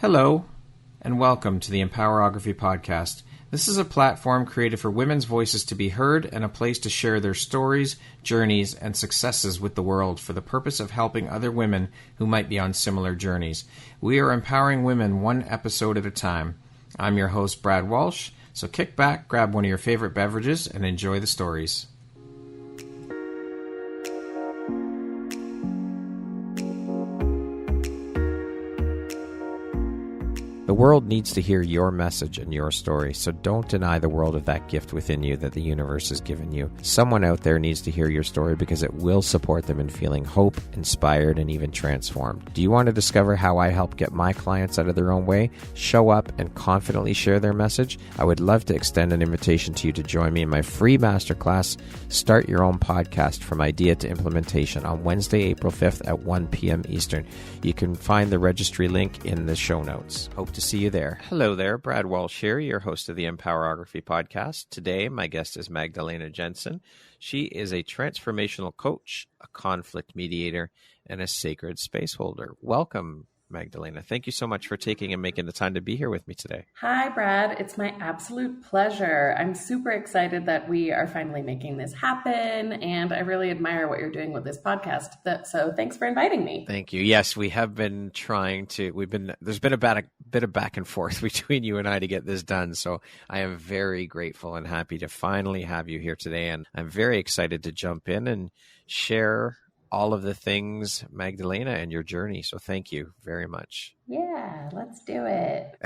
Hello, and welcome to the Empowerography Podcast. This is a platform created for women's voices to be heard and a place to share their stories, journeys, and successes with the world for the purpose of helping other women who might be on similar journeys. We are empowering women one episode at a time. I'm your host, Brad Walsh, so kick back, grab one of your favorite beverages, and enjoy the stories. The world needs to hear your message and your story, so don't deny the world of that gift within you that the universe has given you. Someone out there needs to hear your story because it will support them in feeling hope, inspired, and even transformed. Do you want to discover how I help get my clients out of their own way, show up, and confidently share their message? I would love to extend an invitation to you to join me in my free masterclass, Start Your Own Podcast from Idea to Implementation, on Wednesday, April 5th at 1 p.m. Eastern. You can find the registry link in the show notes. Hope to see you there. Hello there, Brad Walsh here, your host of the Empowerography Podcast. Today, my guest is Magdalena Jensen. She is a transformational coach, a conflict mediator, and a sacred space holder. Welcome, Magdalena. Thank you so much for taking and making the time to be here with me today. Hi, Brad. It's my absolute pleasure. I'm super excited that we are finally making this happen, and I really admire what you're doing with this podcast. So thanks for inviting me. Thank you. Yes, we have been trying to, there's been a bit of back and forth between you and I to get this done. So I am very grateful and happy to finally have you here today. And I'm very excited to jump in and share all of the things, Magdalena, and your journey. So thank you very much. Yeah, let's do it.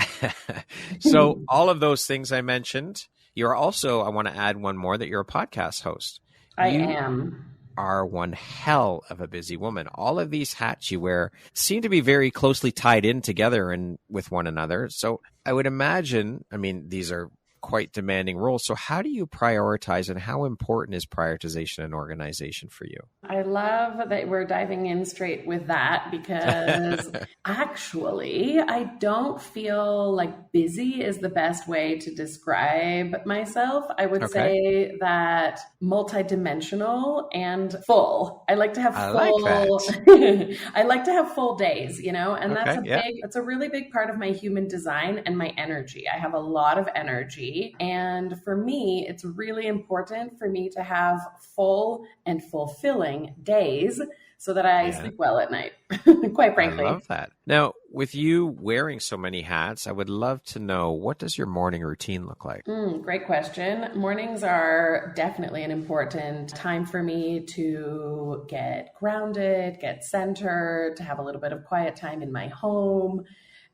So all of those things I mentioned, you're also, I want to add one more, that you're a podcast host. I am. Are one hell of a busy woman. All of these hats you wear seem to be very closely tied in together and with one another. So I would imagine, these are quite demanding roles. So how do you prioritize, and how important is prioritization and organization for you? I love that we're diving in straight with that, because actually I don't feel like busy is the best way to describe myself. I would say that multidimensional and full. I like to have I like to have full days, and that's a really big part of my human design and my energy. I have a lot of energy. And for me, it's really important for me to have full and fulfilling days so that I sleep well at night, quite frankly. I love that. Now, with you wearing so many hats, I would love to know, what does your morning routine look like? Great question. Mornings are definitely an important time for me to get grounded, get centered, to have a little bit of quiet time in my home,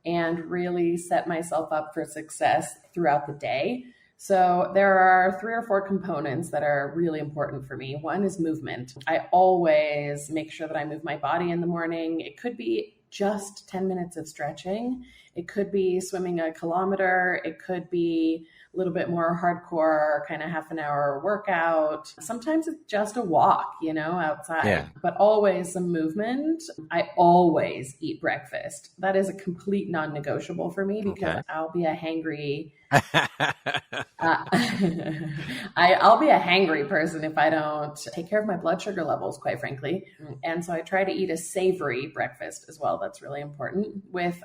and really set myself up for success throughout the day. So there are 3 or 4 components that are really important for me. One is movement. I always make sure that I move my body in the morning. It could be just 10 minutes of stretching. It could be swimming a kilometer. It could be a little bit more hardcore, kind of half an hour workout. Sometimes it's just a walk, outside, but always some movement. I always eat breakfast. That is a complete non-negotiable for me, because I'll be a hangry I'll be a hangry person if I don't take care of my blood sugar levels, quite frankly. And so I try to eat a savory breakfast as well. That's really important, with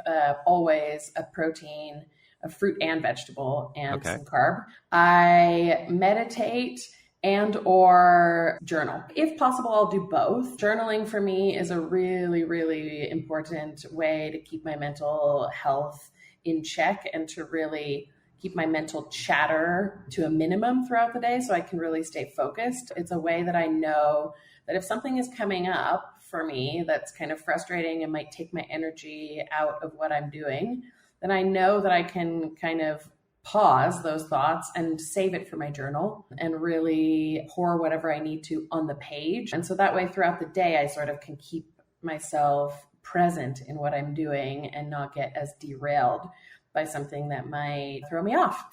always a protein, a fruit and vegetable, and some carb. I meditate and or journal. If possible, I'll do both. Journaling for me is a really, really important way to keep my mental health in check and to really keep my mental chatter to a minimum throughout the day so I can really stay focused. It's a way that I know that if something is coming up for me that's kind of frustrating and might take my energy out of what I'm doing, then I know that I can kind of pause those thoughts and save it for my journal and really pour whatever I need to on the page. And so that way throughout the day, I sort of can keep myself present in what I'm doing and not get as derailed by something that might throw me off.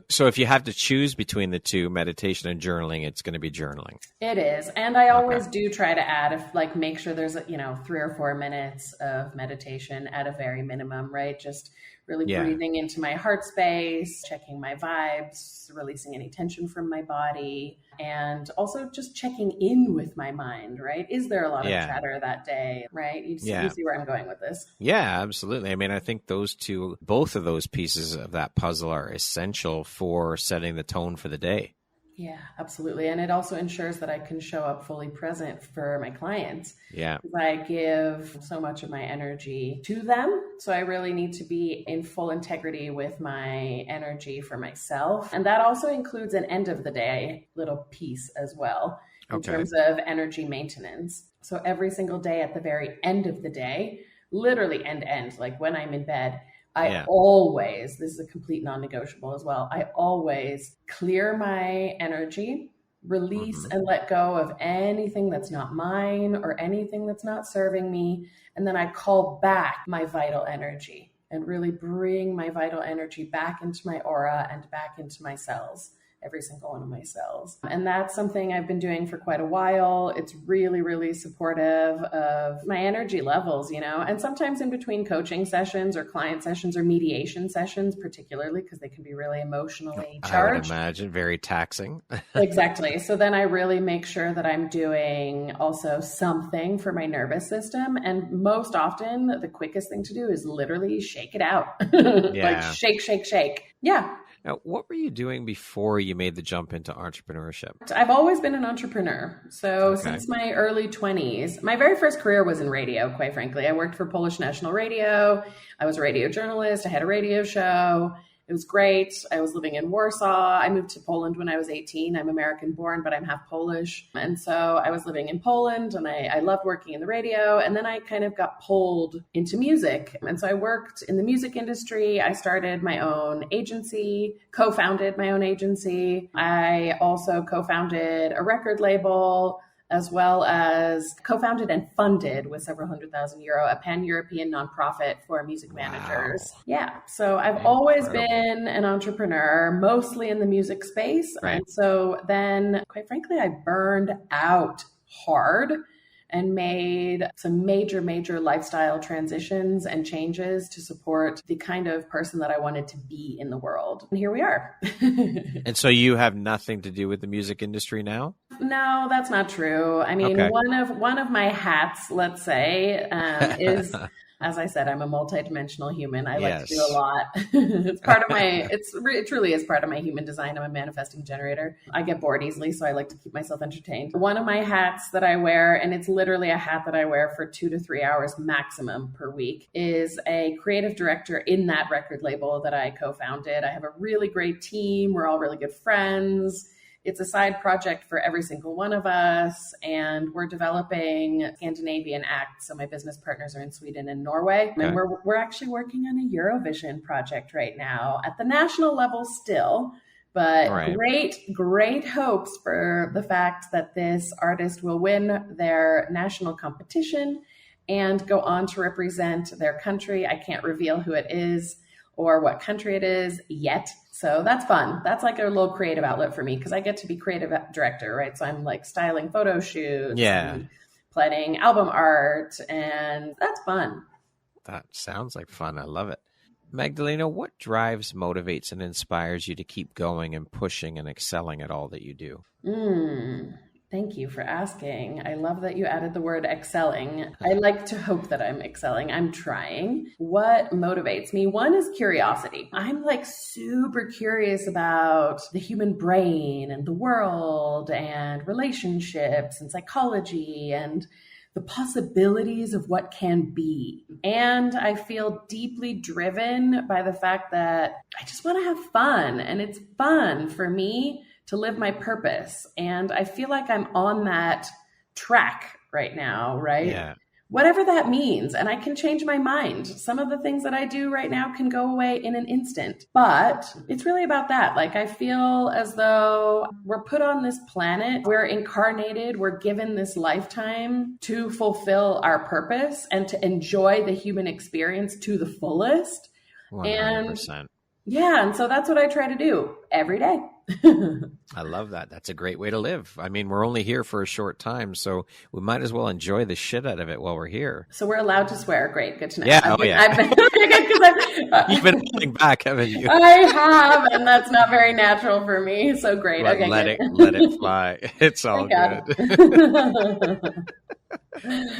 So if you have to choose between the two, meditation and journaling, it's going to be journaling. It is. And I always do try to add, make sure there's, 3 or 4 minutes of meditation at a very minimum, right? Just really breathing into my heart space, checking my vibes, releasing any tension from my body, and also just checking in with my mind, right? Is there a lot of chatter that day, right? You see where I'm going with this. Yeah, absolutely. I mean, I think both of those pieces of that puzzle are essential for setting the tone for the day. Yeah, absolutely. And it also ensures that I can show up fully present for my clients. Yeah. I give so much of my energy to them. So I really need to be in full integrity with my energy for myself. And that also includes an end of the day little piece as well in terms of energy maintenance. So every single day at the very end of the day, literally end, like when I'm in bed, I always, this is a complete non-negotiable as well, I always clear my energy, release and let go of anything that's not mine or anything that's not serving me. And then I call back my vital energy and really bring my vital energy back into my aura and back into my cells. Every single one of my cells. And that's something I've been doing for quite a while. It's really, really supportive of my energy levels, and sometimes in between coaching sessions or client sessions or mediation sessions, particularly because they can be really emotionally charged. I would imagine very taxing. Exactly. So then I really make sure that I'm doing also something for my nervous system. And most often the quickest thing to do is literally shake it out. Like shake. Yeah. Now, what were you doing before you made the jump into entrepreneurship? I've always been an entrepreneur. So since my early 20s, my very first career was in radio, quite frankly. I worked for Polish National Radio. I was a radio journalist. I had a radio show. It was great. I was living in Warsaw. I moved to Poland when I was 18. I'm American born, but I'm half Polish. And so I was living in Poland and I loved working in the radio. And then I kind of got pulled into music. And so I worked in the music industry. I started my own agency, co-founded my own agency. I also co-founded a record label, as well as co-founded and funded with several €100,000 a pan-European nonprofit for music managers. Yeah. So I've always been an entrepreneur, mostly in the music space. Right. And so then, quite frankly, I burned out hard and made some major lifestyle transitions and changes to support the kind of person that I wanted to be in the world. And here we are. And so you have nothing to do with the music industry now? No, that's not true. I mean, one of my hats, let's say, is, as I said, I'm a multidimensional human. I like to do a lot. It's part of it truly is part of my human design. I'm a manifesting generator. I get bored easily, so I like to keep myself entertained. One of my hats that I wear, and it's literally a hat that I wear for 2 to 3 hours maximum per week, is a creative director in that record label that I co-founded. I have a really great team. We're all really good friends. It's a side project for every single one of us, and we're developing Scandinavian acts. So my business partners are in Sweden and Norway, and we're actually working on a Eurovision project right now at the national level still, but great hopes for the fact that this artist will win their national competition and go on to represent their country. I can't reveal who it is or what country it is yet. So that's fun. That's like a little creative outlet for me because I get to be creative director, right? So I'm like styling photo shoots and planning album art, and that's fun. That sounds like fun. I love it. Magdalena, what drives, motivates, and inspires you to keep going and pushing and excelling at all that you do? Thank you for asking. I love that you added the word excelling. I like to hope that I'm excelling. I'm trying. What motivates me? One is curiosity. I'm like super curious about the human brain and the world and relationships and psychology and the possibilities of what can be. And I feel deeply driven by the fact that I just want to have fun. And it's fun for me to live my purpose. And I feel like I'm on that track right now, right? Yeah. Whatever that means. And I can change my mind. Some of the things that I do right now can go away in an instant. But it's really about that. Like, I feel as though we're put on this planet, we're incarnated, we're given this lifetime to fulfill our purpose and to enjoy the human experience to the fullest. 100%. And so that's what I try to do every day. I love that. That's a great way to live. I mean, we're only here for a short time, so we might as well enjoy the shit out of it while we're here. So we're allowed to swear. Great. Good to know. Yeah. You've been holding back, haven't you? I have, and that's not very natural for me. So great. But okay. Let it fly. It's all good.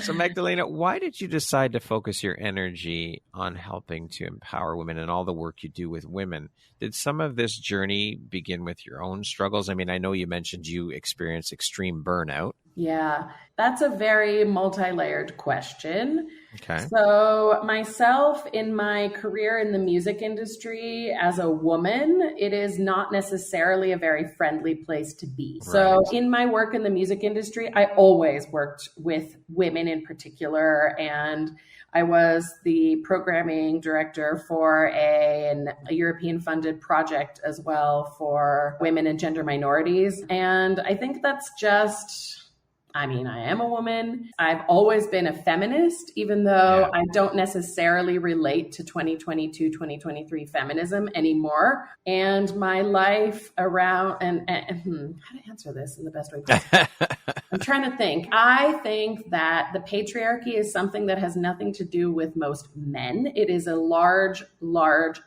So Magdalena, why did you decide to focus your energy on helping to empower women and all the work you do with women? Did some of this journey begin with your own struggles? I mean, I know you mentioned you experienced extreme burnout. Yeah, that's a very multi-layered question. Okay. So myself, in my career in the music industry as a woman, it is not necessarily a very friendly place to be. Right. So in my work in the music industry, I always worked with women in particular, and I was the programming director for a European funded project as well for women and gender minorities. And I think that's just... I mean, I am a woman. I've always been a feminist, even though I don't necessarily relate to 2022, 2023 feminism anymore. And my life around, and how to answer this in the best way possible? I'm trying to think. I think that the patriarchy is something that has nothing to do with most men. It is a large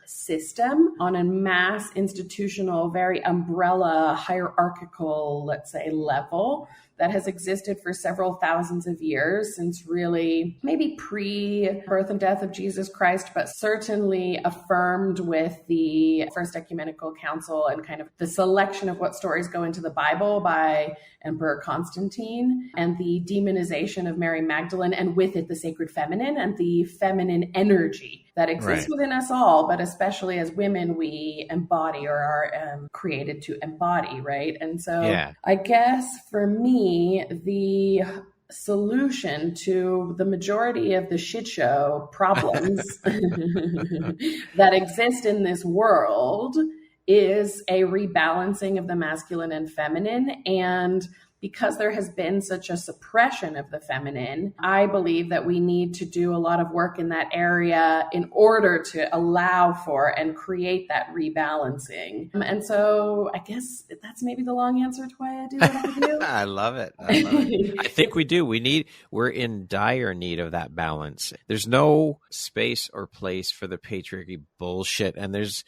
system on a mass institutional, very umbrella, hierarchical, let's say, level that has existed for several thousands of years, since really maybe pre-birth and death of Jesus Christ, but certainly affirmed with the First Ecumenical Council and kind of the selection of what stories go into the Bible by Emperor Constantine, and the demonization of Mary Magdalene, and with it the sacred feminine and the feminine energy that exists within us all, but especially as women, we embody or are created to embody, right? And so I guess for me, the solution to the majority of the shit show problems that exist in this world is a rebalancing of the masculine and feminine. And because there has been such a suppression of the feminine, I believe that we need to do a lot of work in that area in order to allow for and create that rebalancing. And so I guess that's maybe the long answer to why I do what I do. I love it. I think we do. We're in dire need of that balance. There's no space or place for the patriarchy bullshit. And there's,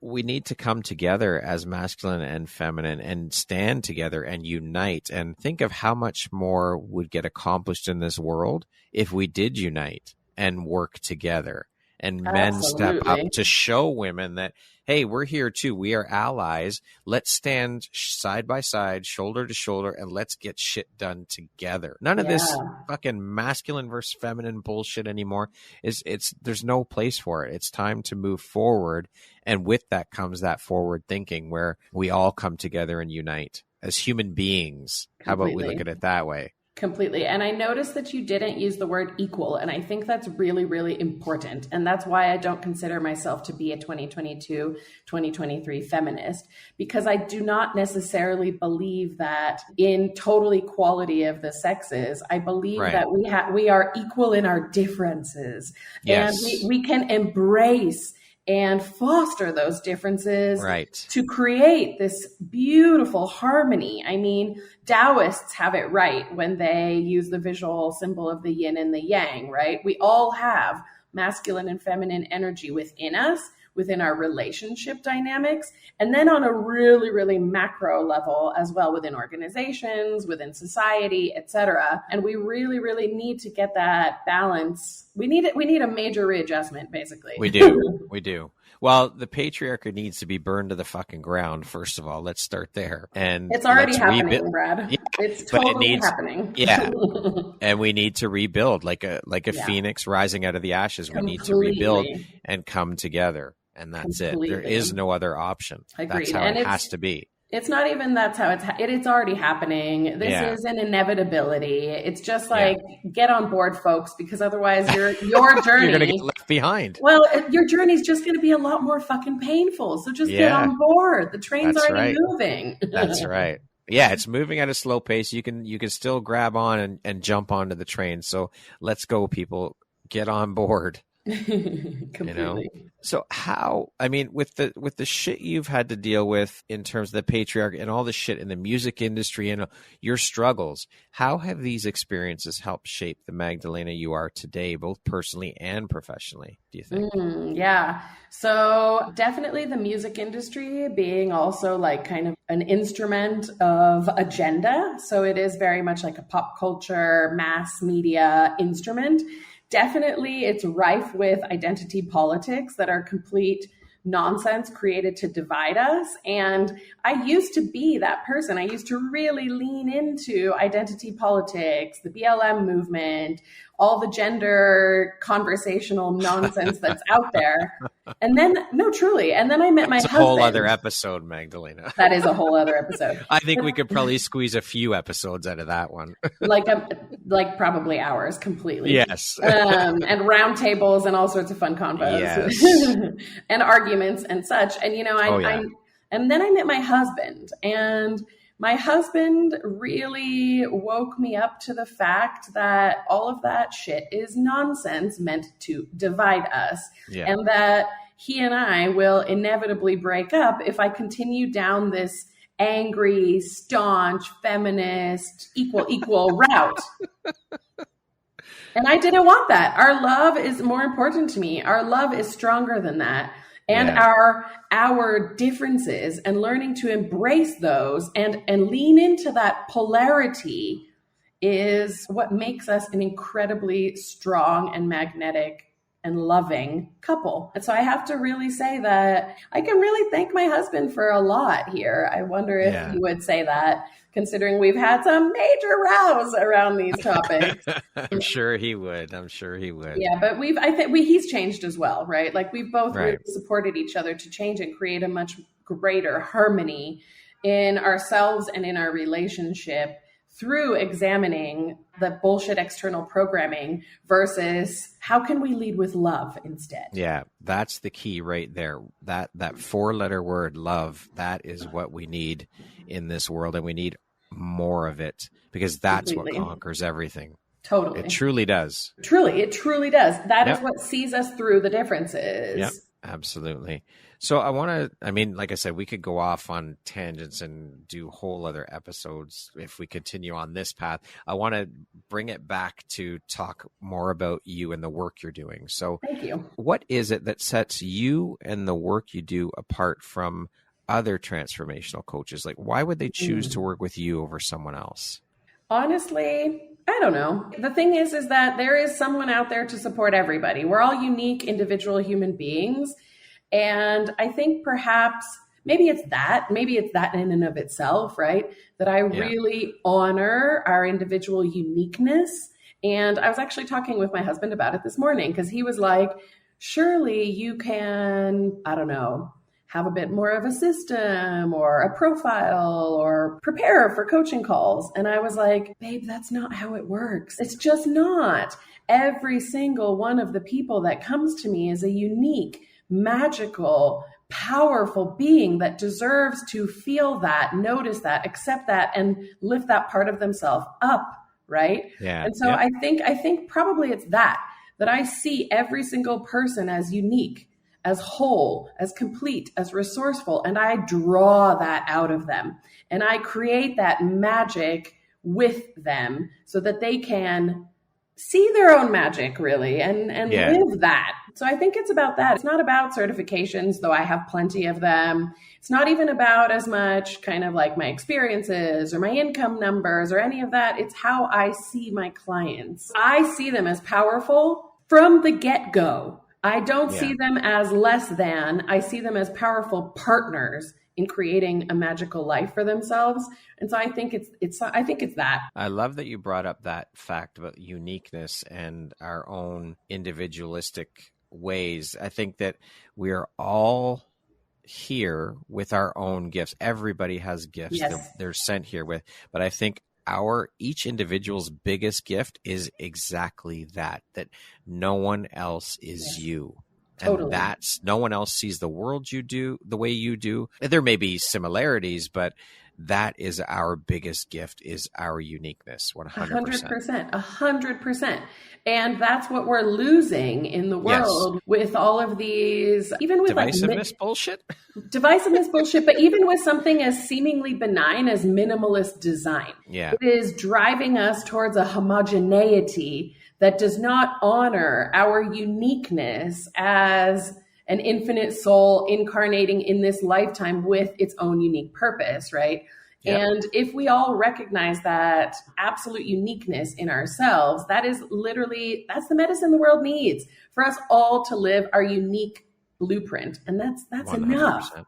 we need to come together as masculine and feminine and stand together and unite, and think of how much more would get accomplished in this world if we did unite and work together, and men step up to show women that, hey, we're here too. We are allies. Let's stand side by side, shoulder to shoulder, and let's get shit done together. None of this fucking masculine versus feminine bullshit anymore. There's no place for it. It's time to move forward. And with that comes that forward thinking where we all come together and unite as human beings. How about we look at it that way? Completely. And I noticed that you didn't use the word equal. And I think that's really, really important. And that's why I don't consider myself to be a 2022, 2023 feminist, because I do not necessarily believe that in total equality of the sexes. I believe that we are equal in our differences. Yes. And we can embrace and foster those differences to create this beautiful harmony. I mean, Taoists have it right when they use the visual symbol of the yin and the yang, right? We all have masculine and feminine energy within us, within our relationship dynamics, and then on a really, really macro level as well, within organizations, within society, etc. And we really, really need to get that balance. We need a major readjustment, basically. We do. Well, the patriarchy needs to be burned to the fucking ground, first of all. Let's start there. And it's already happening, Brad. Yeah, it's totally happening. Yeah. And we need to rebuild like a phoenix rising out of the ashes. We need to rebuild and come together. And that's it. There is no other option. Agreed. That's how it has to be. It's not even that's how it's already happening. This is an inevitability. It's just like, get on board, folks, because otherwise your journey... You're going to get left behind. Well, your journey is just going to be a lot more fucking painful. So just get on board. The train's already moving. That's right. Yeah, it's moving at a slow pace. You can still grab on and jump onto the train. So let's go, people. Get on board. Completely. So how, I mean, with the shit you've had to deal with in terms of the patriarchy and all the shit in the music industry and your struggles, how have these experiences helped shape the Magdalena you are today, both personally and professionally, do you think? Yeah. So definitely the music industry being also like kind of an instrument of agenda. So it is very much like a pop culture, mass media instrument. Definitely it's rife with identity politics that are complete nonsense created to divide us. And I used to be that person. I used to really lean into identity politics, the BLM movement, all the gender conversational nonsense that's out there. And then, no, truly. And then I met my husband. It's a whole other episode, Magdalena. That is a whole other episode. I think we could probably squeeze a few episodes out of that one. like probably hours completely. Yes. And roundtables and all sorts of fun combos. Yes. And arguments and such. And, and then I met my husband, and my husband really woke me up to the fact that all of that shit is nonsense meant to divide us. Yeah. And that he and I will inevitably break up if I continue down this angry, staunch, feminist, equal route. And I didn't want that. Our love is more important to me. Our love is stronger than that. And our differences, and learning to embrace those and lean into that polarity is what makes us an incredibly strong and magnetic and loving couple. And so I have to really say that I can really thank my husband for a lot here. I wonder if you would say that, considering we've had some major rows around these topics. I'm sure he would. Yeah, but I think he's changed as well, right? Like we've both really supported each other to change and create a much greater harmony in ourselves and in our relationship through examining the bullshit external programming versus how can we lead with love instead? Yeah, that's the key right there. That 4-letter word, love, that is what we need in this world, and we need more of it, because that's what conquers everything. Totally. It truly does. It truly does. That is what sees us through the differences. Yep, absolutely. So like I said, we could go off on tangents and do whole other episodes if we continue on this path. I want to bring it back to talk more about you and the work you're doing. So thank you. What is it that sets you and the work you do apart from other transformational coaches? Like, why would they choose to work with you over someone else? Honestly, I don't know. The thing is that there is someone out there to support everybody. We're all unique individual human beings. And I think perhaps maybe it's that in and of itself, right? That I really honor our individual uniqueness. And I was actually talking with my husband about it this morning, because he was like, surely you can, I don't know, have a bit more of a system or a profile or prepare for coaching calls. And I was like, babe, that's not how it works. It's just not. Every single one of the people that comes to me is a unique, magical, powerful being that deserves to feel that, notice that, accept that, and lift that part of themselves up, right? Yeah. And so I think probably it's that I see every single person as unique, as whole, as complete, as resourceful, and I draw that out of them. And I create that magic with them so that they can see their own magic, really, and live that. So I think it's about that. It's not about certifications, though I have plenty of them. It's not even about as much kind of like my experiences or my income numbers or any of that. It's how I see my clients. I see them as powerful from the get-go. I don't see them as less than. I see them as powerful partners in creating a magical life for themselves. And so I think it's that. I love that you brought up that fact about uniqueness and our own individualistic ways. I think that we are all here with our own gifts. Everybody has gifts they're sent here with, but I think each individual's biggest gift is exactly that no one else is you. Totally. And no one else sees the world you do the way you do. There may be similarities, but that is our biggest gift, is our uniqueness. 100%. 100%. And that's what we're losing in the world with all of these, even with divisiveness bullshit. Divisiveness bullshit, but even with something as seemingly benign as minimalist design. Yeah. It is driving us towards a homogeneity that does not honor our uniqueness as an infinite soul incarnating in this lifetime with its own unique purpose, right? Yep. And if we all recognize that absolute uniqueness in ourselves, that is literally, that's the medicine the world needs for us all to live our unique blueprint. And that's 100%. Enough.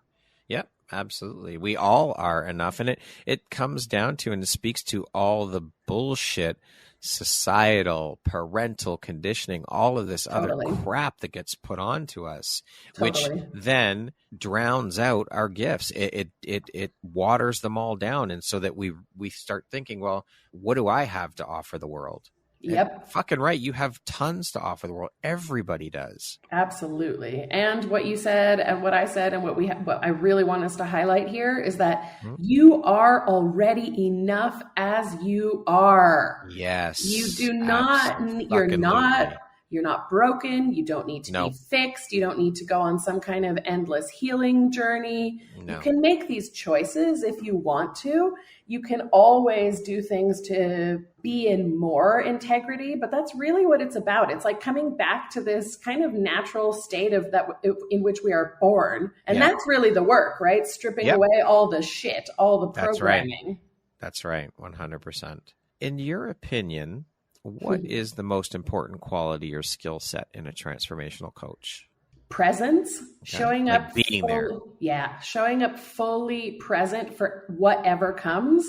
Yep, absolutely. We all are enough. And it comes down to, and it speaks to all the bullshit, societal, parental conditioning, all of this other crap that gets put onto us, which then drowns out our gifts. It waters them all down. And so that we start thinking, well, what do I have to offer the world? Yep. And fucking right. You have tons to offer the world. Everybody does. Absolutely. And what you said and what I said and what I really want us to highlight here is that you are already enough as you are. Yes. You do not, you're not broken. You don't need to be fixed. You don't need to go on some kind of endless healing journey. No. You can make these choices if you want to. You can always do things to be in more integrity, but that's really what it's about. It's like coming back to this kind of natural state of that in which we are born. And that's really the work, right? Stripping away all the shit, all the programming. That's right. 100%. In your opinion, what is the most important quality or skill set in a transformational coach? Presence, showing up, being there. Yeah, showing up fully present for whatever comes.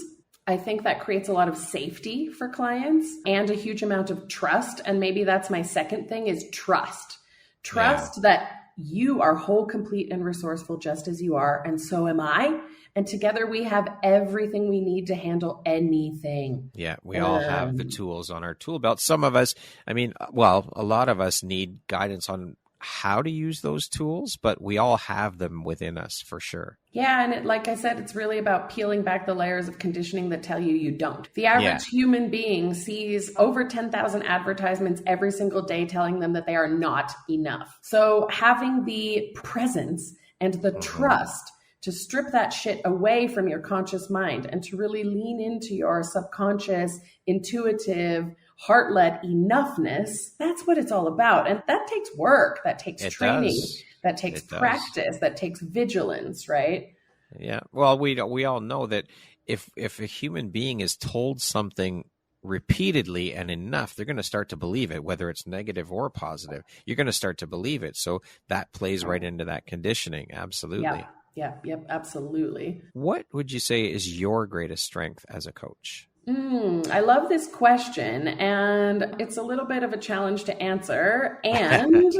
I think that creates a lot of safety for clients and a huge amount of trust. And maybe that's my second thing is trust. Trust that you are whole, complete, and resourceful just as you are. And so am I. And together we have everything we need to handle anything. Yeah, we all have the tools on our tool belt. Some of us, a lot of us need guidance on how to use those tools, but we all have them within us for sure. Yeah. And like I said, it's really about peeling back the layers of conditioning that tell you don't. The average human being sees over 10,000 advertisements every single day telling them that they are not enough. So having the presence and the trust to strip that shit away from your conscious mind and to really lean into your subconscious, intuitive, heart-led enoughness, that's what it's all about. And that takes work, that takes training, that takes practice, that takes vigilance, right? Yeah. Well, we all know that if a human being is told something repeatedly and enough, they're going to start to believe it, whether it's negative or positive. You're going to start to believe it. So that plays right into that conditioning. Absolutely. Yep, absolutely. What would you say is your greatest strength as a coach? I love this question, and it's a little bit of a challenge to answer. And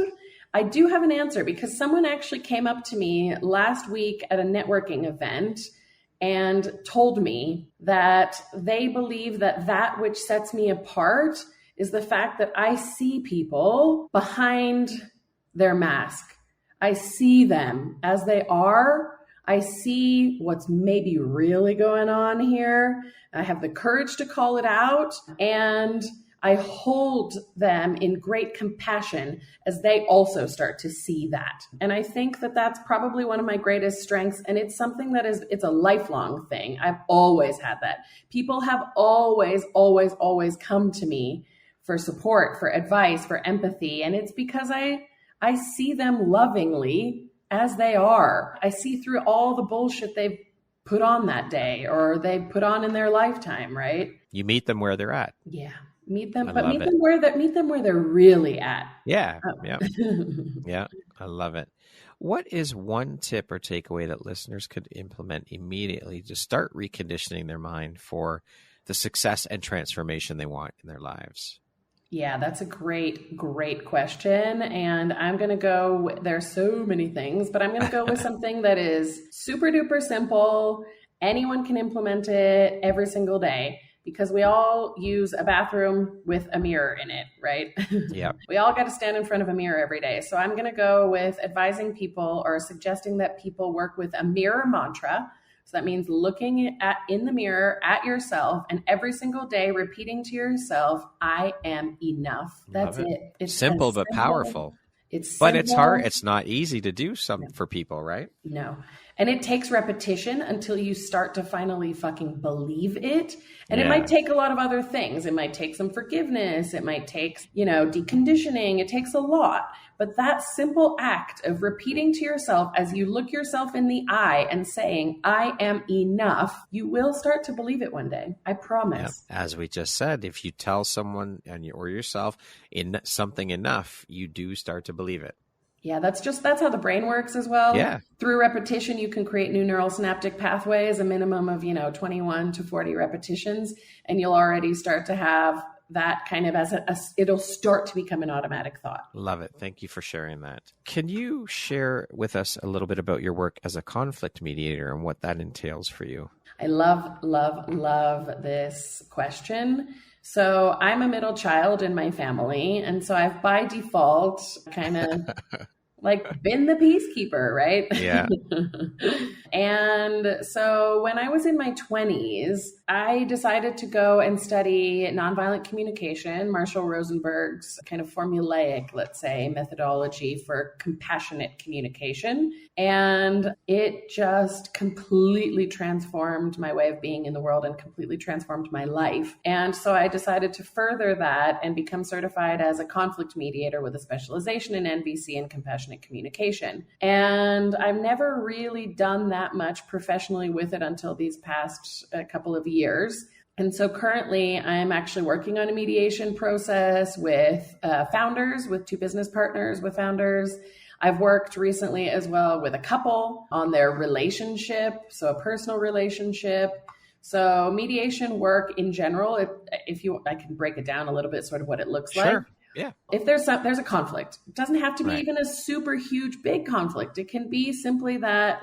I do have an answer because someone actually came up to me last week at a networking event and told me that they believe that which sets me apart is the fact that I see people behind their mask. I see them as they are. I see what's maybe really going on here. I have the courage to call it out, and I hold them in great compassion as they also start to see that. And I think that that's probably one of my greatest strengths. And it's something that it's a lifelong thing. I've always had that. People have always come to me for support, for advice, for empathy. And it's because I see them lovingly as they are. I see through all the bullshit they've put on that day or they put on in their lifetime, right? You meet them where they're at. Yeah. Meet them where they're really at. Yeah. Yeah. I love it. What is one tip or takeaway that listeners could implement immediately to start reconditioning their mind for the success and transformation they want in their lives? Yeah, that's a great question. And I'm going to go, there's so many things, but I'm going to go with something that is super duper simple. Anyone can implement it every single day because we all use a bathroom with a mirror in it, right? Yeah. We all got to stand in front of a mirror every day. So I'm going to go with advising people or suggesting that people work with a mirror mantra, So that means looking in the mirror at yourself and every single day repeating to yourself, I am enough. That's it. It's simple but powerful. It's simple. But it's hard. It's not easy to do for people, right? No. And it takes repetition until you start to finally fucking believe it. And it might take a lot of other things. It might take some forgiveness. It might take, deconditioning. It takes a lot. But that simple act of repeating to yourself as you look yourself in the eye and saying, I am enough, you will start to believe it one day. I promise. Yeah. As we just said, if you tell someone or yourself in something enough, you do start to believe it. Yeah, that's how the brain works as well. Yeah. Through repetition, you can create new neural synaptic pathways, a minimum of, 21 to 40 repetitions, and you'll already start to have that kind of it'll start to become an automatic thought. Love it. Thank you for sharing that. Can you share with us a little bit about your work as a conflict mediator and what that entails for you? I love, love, love this question. So I'm a middle child in my family. And so I've by default kind of been the peacekeeper, right? Yeah. And so when I was in my 20s, I decided to go and study nonviolent communication, Marshall Rosenberg's kind of formulaic, let's say, methodology for compassionate communication. And it just completely transformed my way of being in the world and completely transformed my life. And so I decided to further that and become certified as a conflict mediator with a specialization in NVC and compassionate communication. And I've never really done that much professionally with it until these past couple of years. And so currently I'm actually working on a mediation process with founders, with two business partners, with founders. I've worked recently as well with a couple on their relationship, so a personal relationship. So mediation work in general, I can break it down a little bit, sort of what it looks like. Yeah. If there's a conflict, it doesn't have to be even a super huge, big conflict. It can be simply that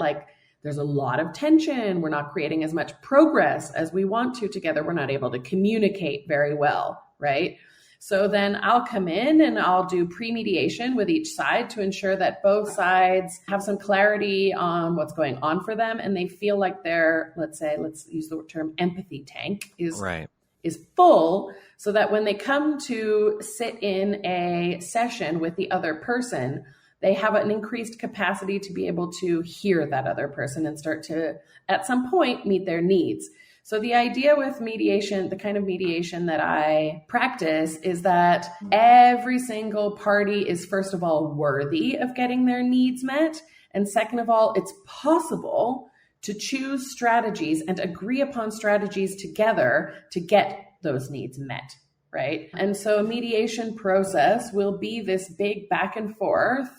there's a lot of tension. We're not creating as much progress as we want to together. We're not able to communicate very well, right? So then I'll come in and I'll do pre-mediation with each side to ensure that both sides have some clarity on what's going on for them. And they feel like their, let's use the term empathy tank is full, so that when they come to sit in a session with the other person, they have an increased capacity to be able to hear that other person and start to, at some point, meet their needs. So the idea with mediation, the kind of mediation that I practice, is that every single party is, first of all, worthy of getting their needs met. And second of all, it's possible to choose strategies and agree upon strategies together to get those needs met, right? And so a mediation process will be this big back and forth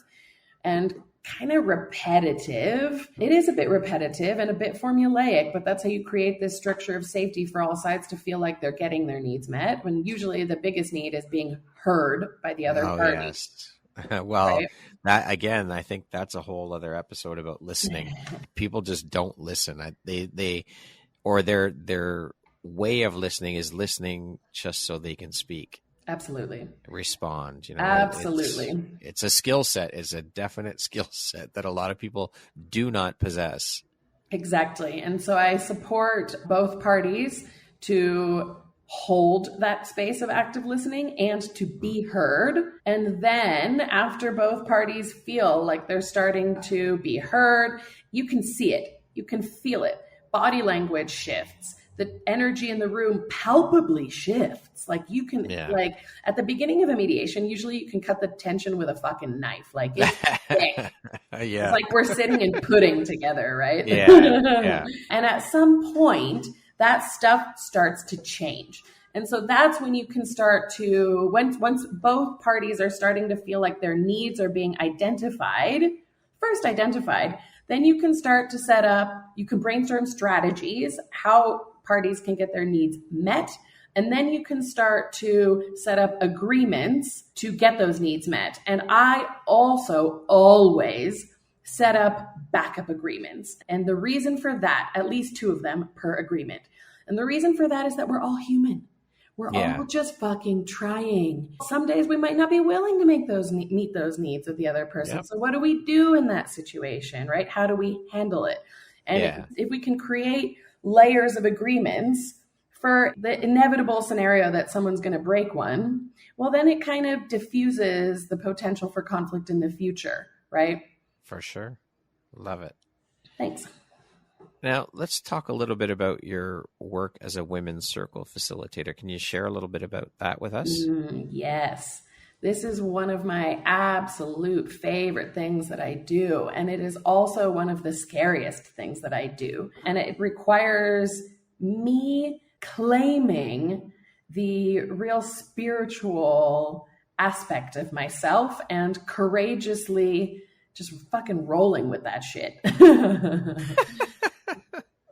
and kind of repetitive. It is a bit repetitive and a bit formulaic, but that's how you create this structure of safety for all sides to feel like they're getting their needs met, when usually the biggest need is being heard by the other party. Yes. Well, right? That again, I think that's a whole other episode about listening. People just don't listen. Their way of listening is listening just so they can speak. Absolutely. Respond, Absolutely. It's a skill set. It's a definite skill set that a lot of people do not possess. Exactly. And so I support both parties to hold that space of active listening and to be heard. And then after both parties feel like they're starting to be heard, you can see it. You can feel it. Body language shifts. The energy in the room palpably shifts. You can, at the beginning of a mediation, usually you can cut the tension with a fucking knife. It's thick. It's like we're sitting in pudding together, right? Yeah. And at some point, that stuff starts to change. And so that's when you can start to, once both parties are starting to feel like their needs are being first identified, then you can start to you can brainstorm strategies, how parties can get their needs met. And then you can start to set up agreements to get those needs met. And I also always set up backup agreements. And the reason for that, at least 2 of them per agreement. And the reason for that is that we're all human. We're all just fucking trying. Some days we might not be willing to meet those needs of the other person. Yep. So what do we do in that situation, right? How do we handle it? And if we can create layers of agreements for the inevitable scenario that someone's going to break one, well, then it kind of diffuses the potential for conflict in the future, right? For sure. Love it. Thanks. Now, let's talk a little bit about your work as a women's circle facilitator. Can you share a little bit about that with us? Yes. This is one of my absolute favorite things that I do. And it is also one of the scariest things that I do. And it requires me claiming the real spiritual aspect of myself and courageously just fucking rolling with that shit.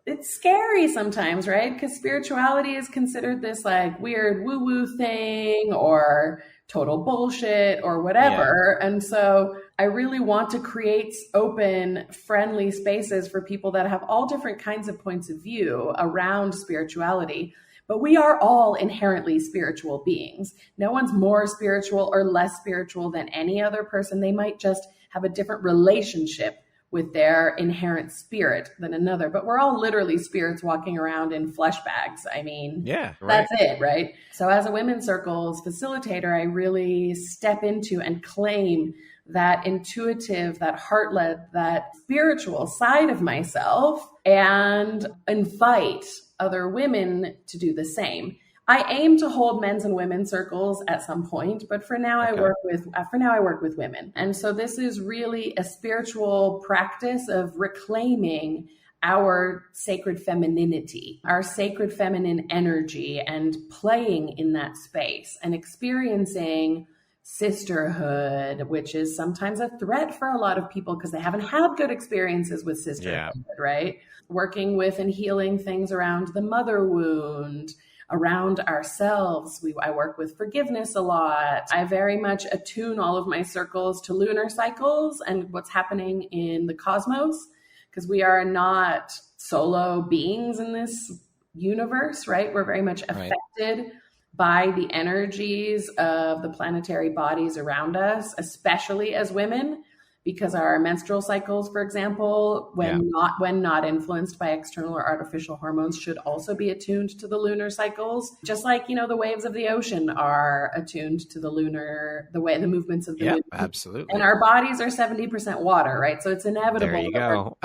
It's scary sometimes, right? Because spirituality is considered this like weird woo-woo thing or total bullshit or whatever. Yeah. And so I really want to create open, friendly spaces for people that have all different kinds of points of view around spirituality. But we are all inherently spiritual beings. No one's more spiritual or less spiritual than any other person. They might just have a different relationship with their inherent spirit than another. But we're all literally spirits walking around in flesh bags. I mean, yeah, right. That's it, right? So as a women's circles facilitator, I really step into and claim that intuitive, that heart-led, that spiritual side of myself and invite other women to do the same. I aim to hold men's and women's circles at some point, but for now I work with women. And so this is really a spiritual practice of reclaiming our sacred femininity, our sacred feminine energy, and playing in that space and experiencing sisterhood, which is sometimes a threat for a lot of people because they haven't had good experiences with sisterhood, right? Working with and healing things around the mother wound, around ourselves. I work with forgiveness a lot. I very much attune all of my circles to lunar cycles and what's happening in the cosmos, because we are not solo beings in this universe, right? We're very much affected by the energies of the planetary bodies around us, especially as women, because our menstrual cycles, for example, when not influenced by external or artificial hormones, should also be attuned to the lunar cycles. Just like, the waves of the ocean are attuned to the movements of the moon. Absolutely. And our bodies are 70% water, right? So it's inevitable. There you go.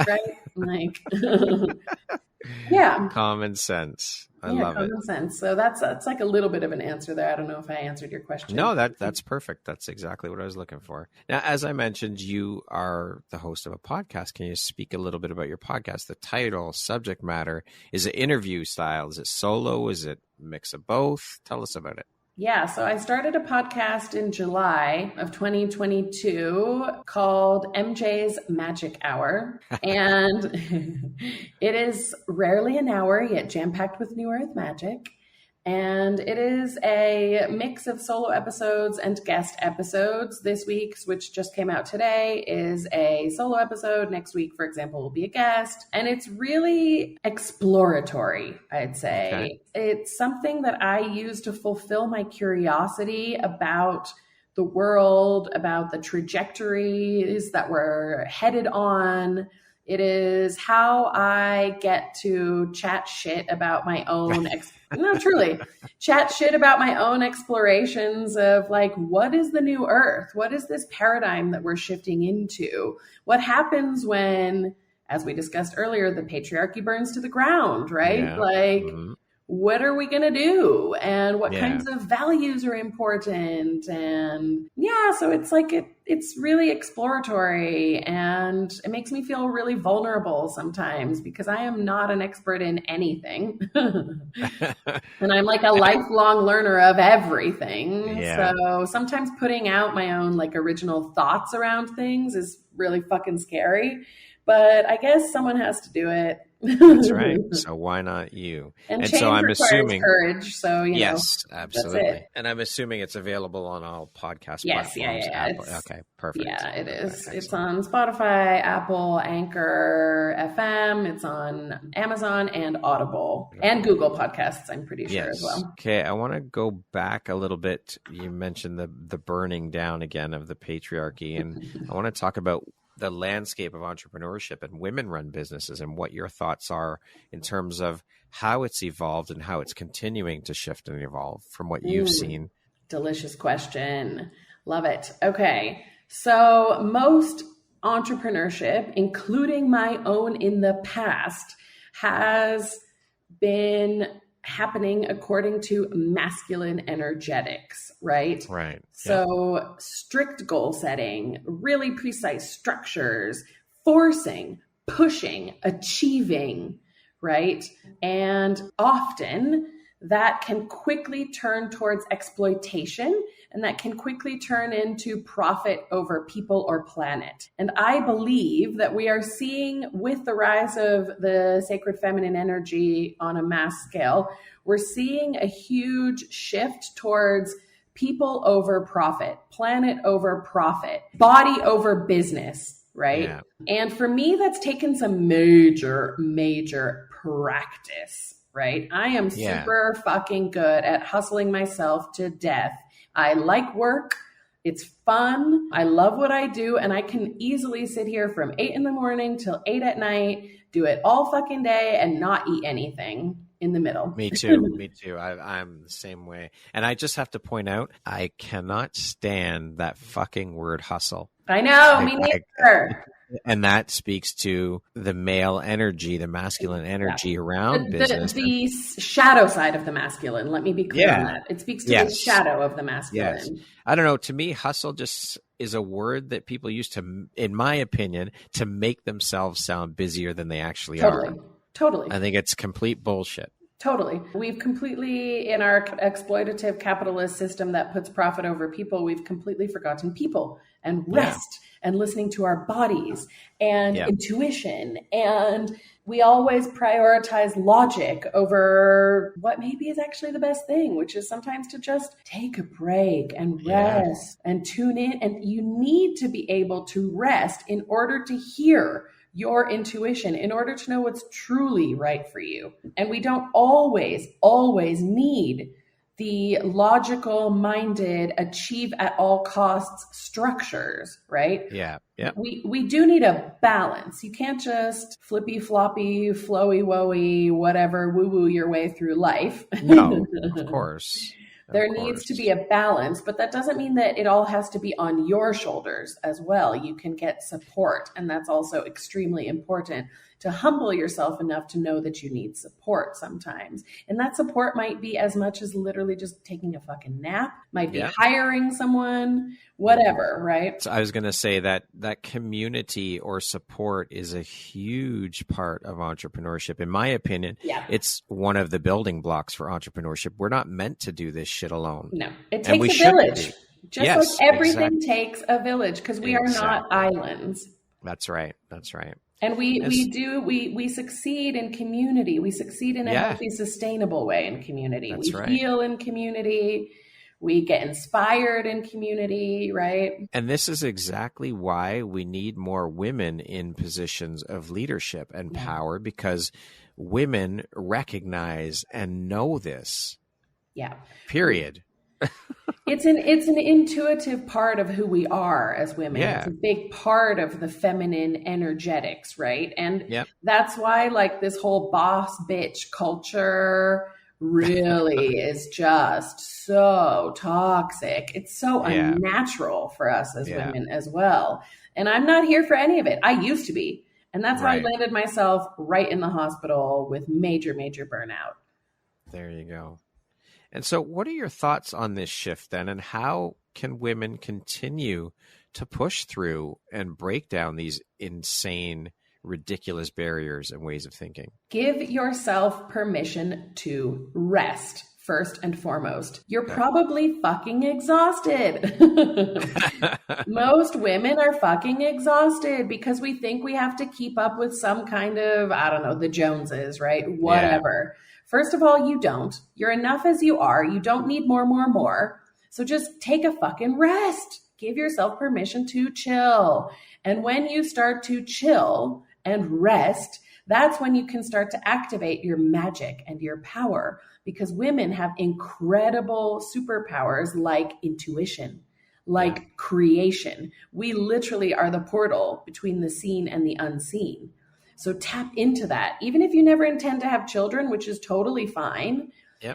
Right? Common sense. I love it. Common sense. So that's like a little bit of an answer there. I don't know if I answered your question. No, that's perfect. That's exactly what I was looking for. Now, as I mentioned, you are the host of a podcast. Can you speak a little bit about your podcast? The title, subject matter, is it interview style? Is it solo? Is it a mix of both? Tell us about it. Yeah, so I started a podcast in July of 2022 called MJ's Magic Hour. And it is rarely an hour, yet jam-packed with New Earth magic. And it is a mix of solo episodes and guest episodes. This week's, which just came out today, is a solo episode. Next week, for example, will be a guest. And it's really exploratory, I'd say. Okay. It's something that I use to fulfill my curiosity about the world, about the trajectories that we're headed on. It is how I get to chat shit about my own chat shit about my own explorations of like, what is the new earth? What is this paradigm that we're shifting into? What happens when, as we discussed earlier, the patriarchy burns to the ground, right? Yeah. What are we going to do? And what kinds of values are important? And so it's like, it's really exploratory, and it makes me feel really vulnerable sometimes because I am not an expert in anything. And I'm like a lifelong learner of everything. Yeah. So sometimes putting out my own like original thoughts around things is really fucking scary, but I guess someone has to do it. That's right. So why not you? And so I'm assuming courage. So yes, absolutely. And I'm assuming it's available on all podcast platforms. Yeah. Okay, perfect. Yeah, it is. Excellent. It's on Spotify, Apple, Anchor FM. It's on Amazon and Audible and Google Podcasts, I'm pretty sure as well. Okay, I want to go back a little bit. You mentioned the burning down again of the patriarchy, and I want to talk about the landscape of entrepreneurship and women-run businesses, and what your thoughts are in terms of how it's evolved and how it's continuing to shift and evolve from what you've seen. Delicious question. Love it. Okay. So most entrepreneurship, including my own in the past, has been happening according to masculine energetics, right? Right. So strict goal setting, really precise structures, forcing, pushing, achieving, right? And often that can quickly turn towards exploitation, and that can quickly turn into profit over people or planet. And I believe that we are seeing, with the rise of the sacred feminine energy on a mass scale, we're seeing a huge shift towards people over profit, planet over profit, body over business, right? Yeah. And for me, that's taken some major practice, right? I am super fucking good at hustling myself to death. I like work. It's fun. I love what I do. And I can easily sit here from 8 in the morning till 8 at night, do it all fucking day and not eat anything in the middle. Me too. Me too. I'm the same way. And I just have to point out, I cannot stand that fucking word hustle. I know, me neither. And that speaks to the male energy, the masculine energy around business. The shadow side of the masculine. Let me be clear on that. It speaks to the shadow of the masculine. Yes. I don't know. To me, hustle just is a word that people use to, in my opinion, to make themselves sound busier than they actually are. Totally. I think it's complete bullshit. Totally. We've completely, in our exploitative capitalist system that puts profit over people, we've completely forgotten people and rest and listening to our bodies and intuition. And we always prioritize logic over what maybe is actually the best thing, which is sometimes to just take a break and rest and tune in. And you need to be able to rest in order to hear your intuition, in order to know what's truly right for you. And we don't always need the logical minded, achieve at all costs structures, right? Yeah. We do need a balance. You can't just flippy floppy, flowy woey, whatever, woo woo your way through life. No, of course. There needs to be a balance, but that doesn't mean that it all has to be on your shoulders as well. You can get support, and that's also extremely important, to humble yourself enough to know that you need support sometimes. And that support might be as much as literally just taking a fucking nap, might be hiring someone, whatever, right? So I was going to say that community or support is a huge part of entrepreneurship. In my opinion, it's one of the building blocks for entrepreneurship. We're not meant to do this shit alone. No, it takes a village. Just like everything takes a village, because we are not islands. That's right. And we succeed in community. We succeed in a healthy, sustainable way in community. We heal in community. We get inspired in community, right? And this is exactly why we need more women in positions of leadership and power, because women recognize and know this. Yeah. Period. It's an intuitive part of who we are as women. Yeah. It's a big part of the feminine energetics, right? And that's why, like, this whole boss bitch culture really is just so toxic. It's so unnatural for us as women as well. And I'm not here for any of it. I used to be. And that's how I landed myself right in the hospital with major burnout. There you go. And so what are your thoughts on this shift then, and how can women continue to push through and break down these insane, ridiculous barriers and ways of thinking? Give yourself permission to rest, first and foremost. You're probably fucking exhausted. Most women are fucking exhausted because we think we have to keep up with some kind of, I don't know, the Joneses, right? Whatever. First of all, you don't. You're enough as you are. You don't need more. So just take a fucking rest. Give yourself permission to chill. And when you start to chill and rest, that's when you can start to activate your magic and your power, because women have incredible superpowers like intuition, like creation. We literally are the portal between the seen and the unseen. So tap into that. Even if you never intend to have children, which is totally fine,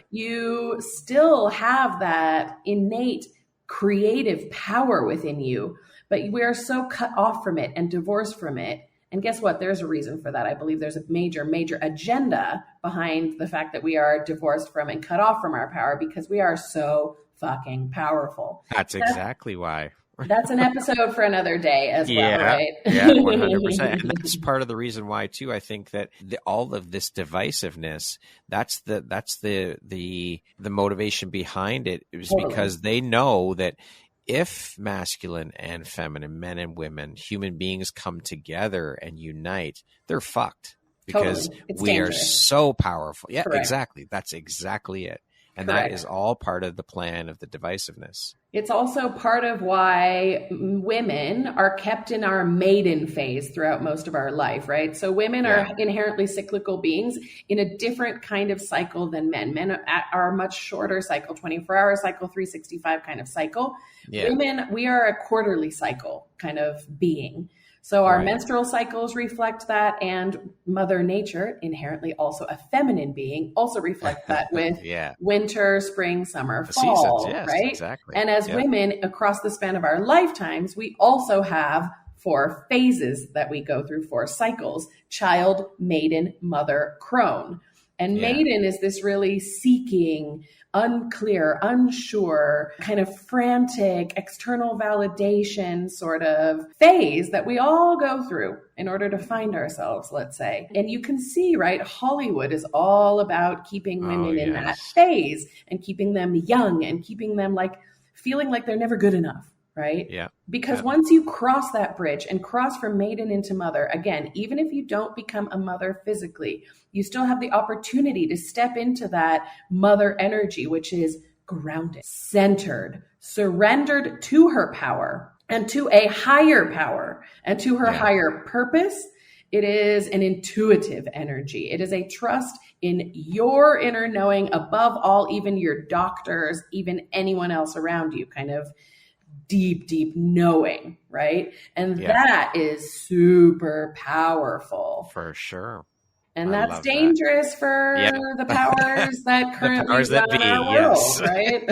you still have that innate creative power within you, but we are so cut off from it and divorced from it. And guess what? There's a reason for that. I believe there's a major, major agenda behind the fact that we are divorced from and cut off from our power, because we are so fucking powerful. That's exactly why. That's an episode for another day as well, right? Yeah, 100%. And that's part of the reason why, too, I think that all of this divisiveness, that's the motivation behind it, is because they know that if masculine and feminine, men and women, human beings come together and unite, they're fucked, because we are so powerful. Yeah, exactly. That's exactly it. And that is all part of the plan of the divisiveness. It's also part of why women are kept in our maiden phase throughout most of our life, right? So women are inherently cyclical beings in a different kind of cycle than men. Men are a much shorter cycle, 24-hour cycle, 365 kind of cycle. Yeah. Women, we are a quarterly cycle kind of being. So our menstrual cycles reflect that, and Mother Nature, inherently also a feminine being, also reflects that with winter, spring, summer, fall, seasons, right? Exactly. And as women, across the span of our lifetimes, we also have 4 phases that we go through, 4 cycles: child, maiden, mother, crone. And maiden is this really seeking, unclear, unsure, kind of frantic, external validation sort of phase that we all go through in order to find ourselves, let's say. And you can see, right, Hollywood is all about keeping women in that phase and keeping them young and keeping them like feeling like they're never good enough. Right? Yeah. Because once you cross that bridge and cross from maiden into mother, again, even if you don't become a mother physically, you still have the opportunity to step into that mother energy, which is grounded, centered, surrendered to her power and to a higher power and to her higher purpose. It is an intuitive energy. It is a trust in your inner knowing above all, even your doctors, even anyone else around you, kind of deep, deep knowing, right? And that is super powerful. For sure. And that's dangerous for the powers that currently run our world, right?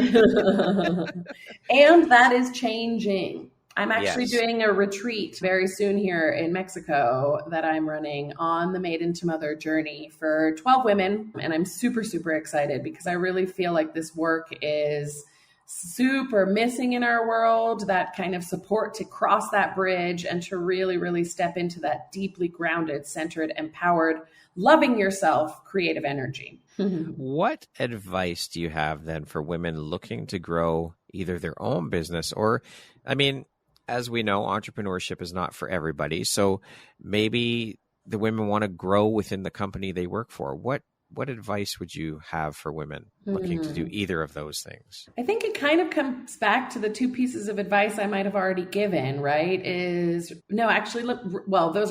And that is changing. I'm actually doing a retreat very soon here in Mexico that I'm running on the Maiden to Mother journey for 12 women. And I'm super, super excited because I really feel like this work is super missing in our world, that kind of support to cross that bridge and to really, really step into that deeply grounded, centered, empowered, loving yourself, creative energy. What advice do you have then for women looking to grow either their own business or, I mean, as we know, entrepreneurship is not for everybody. So maybe the women want to grow within the company they work for. What advice would you have for women looking to do either of those things? I think it kind of comes back to the 2 pieces of advice I might have already given, right? Those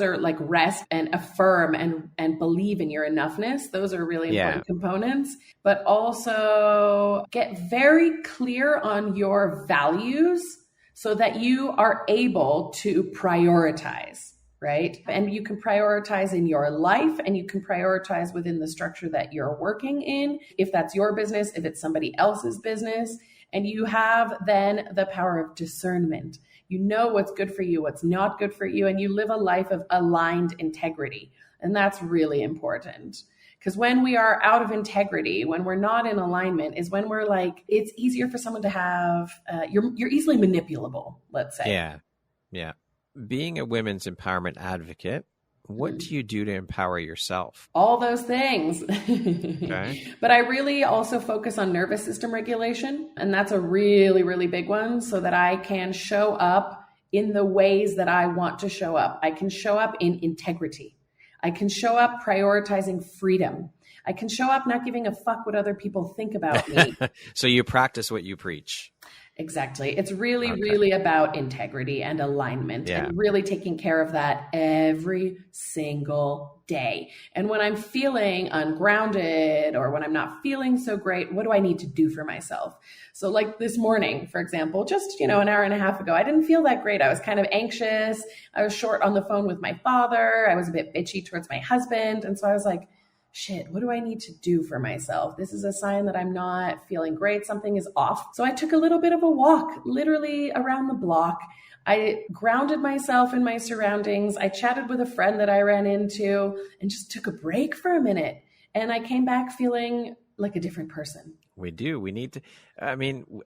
are like rest and affirm and believe in your enoughness. Those are really important components, but also get very clear on your values so that you are able to prioritize. Right? And you can prioritize in your life and you can prioritize within the structure that you're working in. If that's your business, if it's somebody else's business, and you have then the power of discernment. You know what's good for you, what's not good for you, and you live a life of aligned integrity. And that's really important. Because when we are out of integrity, when we're not in alignment, is when we're like, it's easier for someone to have, you're easily manipulable, let's say. Yeah. Being a women's empowerment advocate, what do you do to empower yourself? All those things. Okay. But I really also focus on nervous system regulation. And that's a really, really big one so that I can show up in the ways that I want to show up. I can show up in integrity. I can show up prioritizing freedom. I can show up not giving a fuck what other people think about me. So you practice what you preach. Exactly. It's really about integrity and alignment Yeah. and really taking care of that every single day. And when I'm feeling ungrounded or when I'm not feeling so great, what do I need to do for myself? So like this morning, for example, just, an hour and a half ago, I didn't feel that great. I was kind of anxious. I was short on the phone with my father. I was a bit bitchy towards my husband. And so I was like, shit, what do I need to do for myself? This is a sign that I'm not feeling great. Something is off. So I took a little bit of a walk, literally around the block. I grounded myself in my surroundings. I chatted with a friend that I ran into and just took a break for a minute. And I came back feeling like a different person. We do. We need to,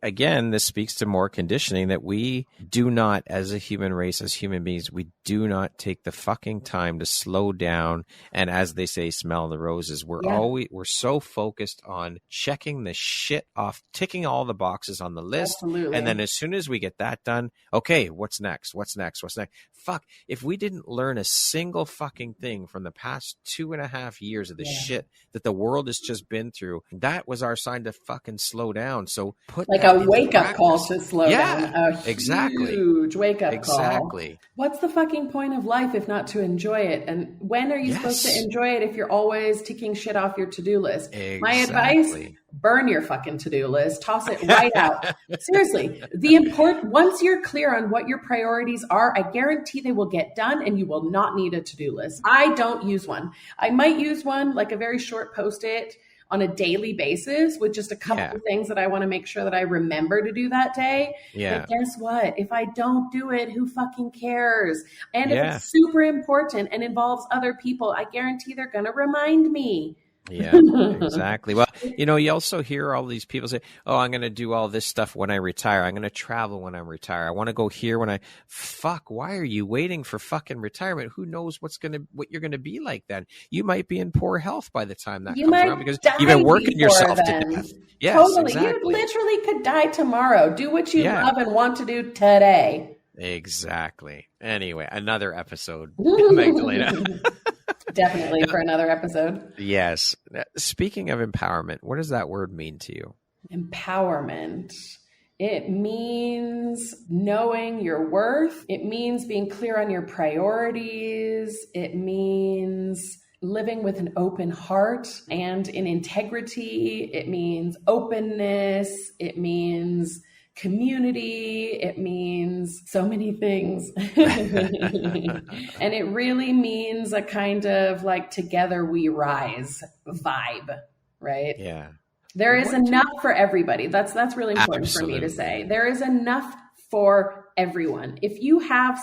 again, this speaks to more conditioning that we do not, as a human race, as human beings, we do not take the fucking time to slow down. And as they say, smell the roses. We're so focused on checking the shit off, ticking all the boxes on the list. Absolutely. And then as soon as we get that done, okay, what's next? What's next? What's next? Fuck. If we didn't learn a single fucking thing from the past 2.5 years of the shit that the world has just been through, that was our sign to fucking slow down. So put like a wake-up call to slow down. Exactly. Huge wake-up call. Exactly. What's the fucking point of life if not to enjoy it? And when are you supposed to enjoy it if you're always ticking shit off your to-do list? Exactly. My advice, burn your fucking to-do list. Toss it right out. Seriously. Once you're clear on what your priorities are, I guarantee they will get done and you will not need a to-do list. I don't use one. I might use one, like a very short post-it, on a daily basis with just a couple of things that I want to make sure that I remember to do that day. Yeah. But guess what? If I don't do it, who fucking cares? And if it's super important and involves other people, I guarantee they're going to remind me. Yeah, exactly. Well, you also hear all these people say, oh, I'm going to do all this stuff when I retire. I'm going to travel when I retire. I want to go here fuck, why are you waiting for fucking retirement? Who knows what you're going to be like then? You might be in poor health by the time that comes around because you've been working yourself to death. Yes, totally. Exactly. You literally could die tomorrow. Do what you love and want to do today. Exactly. Anyway, another episode, Magdalena. Definitely for another episode. Yes. Speaking of empowerment, what does that word mean to you? Empowerment. It means knowing your worth. It means being clear on your priorities. It means living with an open heart and in integrity. It means openness. It means community. It means so many things. And it really means a kind of like together we rise vibe, right? Yeah. There is enough for everybody. That's really important for me to say. There is enough for everyone. If you have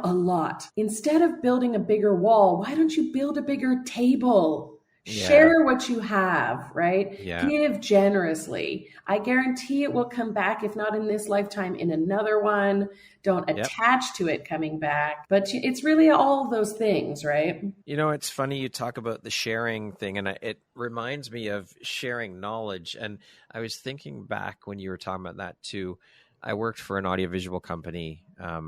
a lot, instead of building a bigger wall, why don't you build a bigger table? Share what you have, right? Yeah. Give generously. I guarantee it will come back, if not in this lifetime, in another one. Don't attach to it coming back. But it's really all those things, right? It's funny you talk about the sharing thing, and it reminds me of sharing knowledge. And I was thinking back when you were talking about that too. I worked for an audiovisual company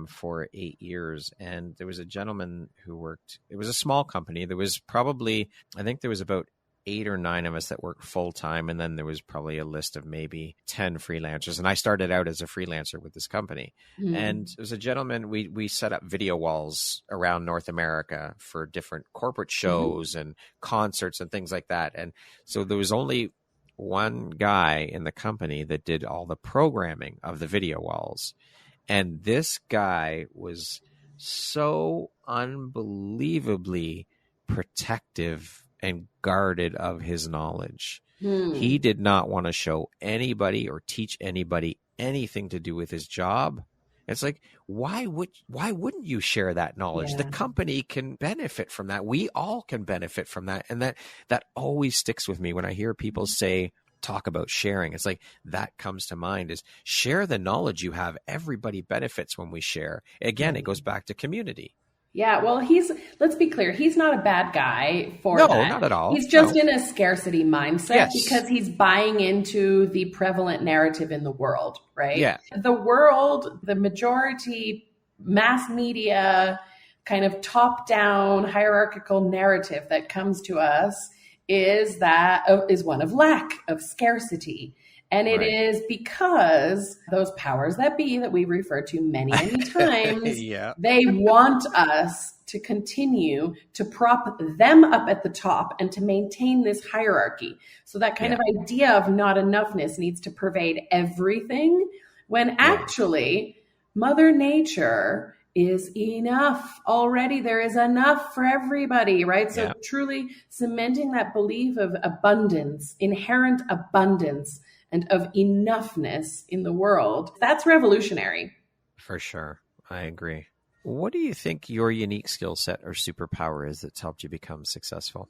for 8 years, and there was a gentleman who worked. It was a small company. There was probably, I think there was about 8 or 9 of us that worked full time, and then there was probably a list of maybe 10 freelancers. And I started out as a freelancer with this company. And it was a gentleman. We set up video walls around North America for different corporate shows and concerts and things like that. And so there was only one guy in the company that did all the programming of the video walls. And this guy was so unbelievably protective and guarded of his knowledge. He did not want to show anybody or teach anybody anything to do with his job. It's like, why wouldn't you share that knowledge? The company can benefit from that. We all can benefit from that. And that always sticks with me when I hear people talk about sharing. It's like that comes to mind is share the knowledge you have. Everybody benefits when we share. Again, it goes back to community. Yeah, well, let's be clear, he's not a bad guy for that. No, not at all. He's just in a scarcity mindset because he's buying into the prevalent narrative in the world, right? Yeah. The world, the majority mass media kind of top-down hierarchical narrative that comes to us is one of lack, of scarcity. And it is because those powers that be that we refer to many, many times, they want us to continue to prop them up at the top and to maintain this hierarchy. So that kind of idea of not enoughness needs to pervade everything, when actually Mother Nature is enough already. There is enough for everybody, right? So truly cementing that belief of abundance, inherent abundance, and of enoughness in the world, that's revolutionary. For sure. I agree. What do you think your unique skill set or superpower is that's helped you become successful?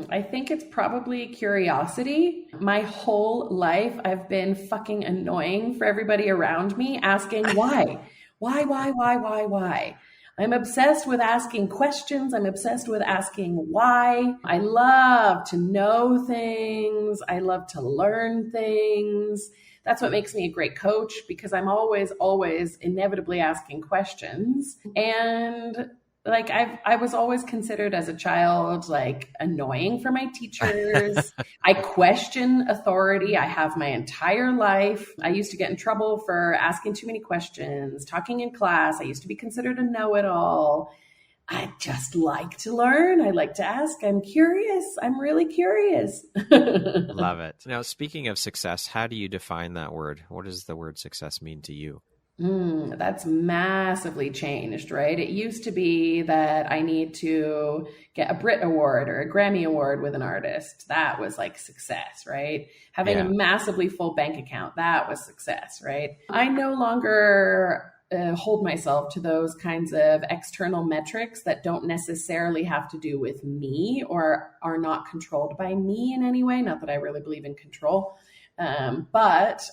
I think it's probably curiosity. My whole life, I've been fucking annoying for everybody around me, asking why? Why? I'm obsessed with asking questions. I'm obsessed with asking why. I love to know things. I love to learn things. That's what makes me a great coach, because I'm always inevitably asking questions. And like I was always considered as a child, like annoying for my teachers. I question authority. I have my entire life. I used to get in trouble for asking too many questions, talking in class. I used to be considered a know-it-all. I just like to learn. I like to ask. I'm curious. I'm really curious. Love it. Now, speaking of success, how do you define that word? What does the word success mean to you? That's massively changed, right? It used to be that I need to get a Brit Award or a Grammy Award with an artist. That was like success, right? Having a massively full bank account, that was success, right? I no longer hold myself to those kinds of external metrics that don't necessarily have to do with me or are not controlled by me in any way. Not that I really believe in control. But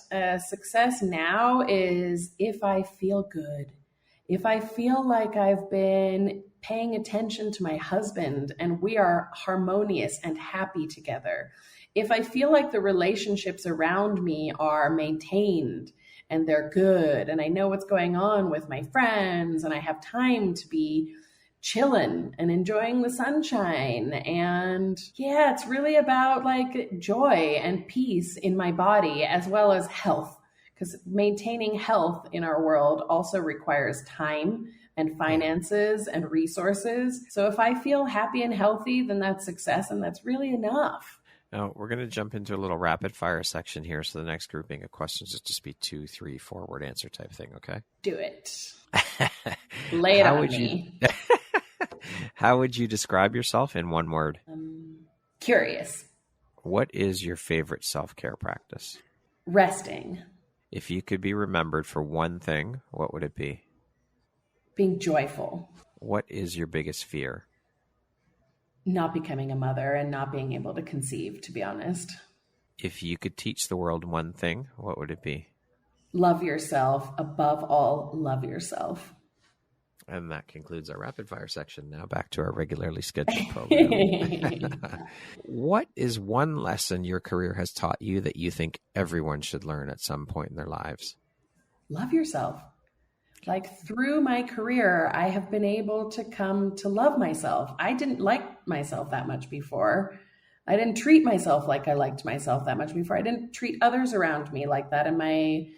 success now is if I feel good, if I feel like I've been paying attention to my husband and we are harmonious and happy together, if I feel like the relationships around me are maintained and they're good, and I know what's going on with my friends, and I have time to be chilling and enjoying the sunshine. And it's really about like joy and peace in my body as well as health, because maintaining health in our world also requires time and finances and resources. So if I feel happy and healthy, then that's success, and that's really enough. Now, we're going to jump into a little rapid fire section here. So the next grouping of questions is just be 2, 3, 4 word answer type thing. Okay. Do it. Lay it on me. How would you describe yourself in one word? Curious. What is your favorite self-care practice? Resting. If you could be remembered for one thing, what would it be? Being joyful. What is your biggest fear? Not becoming a mother and not being able to conceive, to be honest. If you could teach the world one thing, what would it be? Love yourself. Above all, love yourself. And that concludes our rapid fire section. Now back to our regularly scheduled program. What is one lesson your career has taught you that you think everyone should learn at some point in their lives? Love yourself. Like through my career, I have been able to come to love myself. I didn't like myself that much before. I didn't treat myself like I liked myself that much before. I didn't treat others around me like that. And my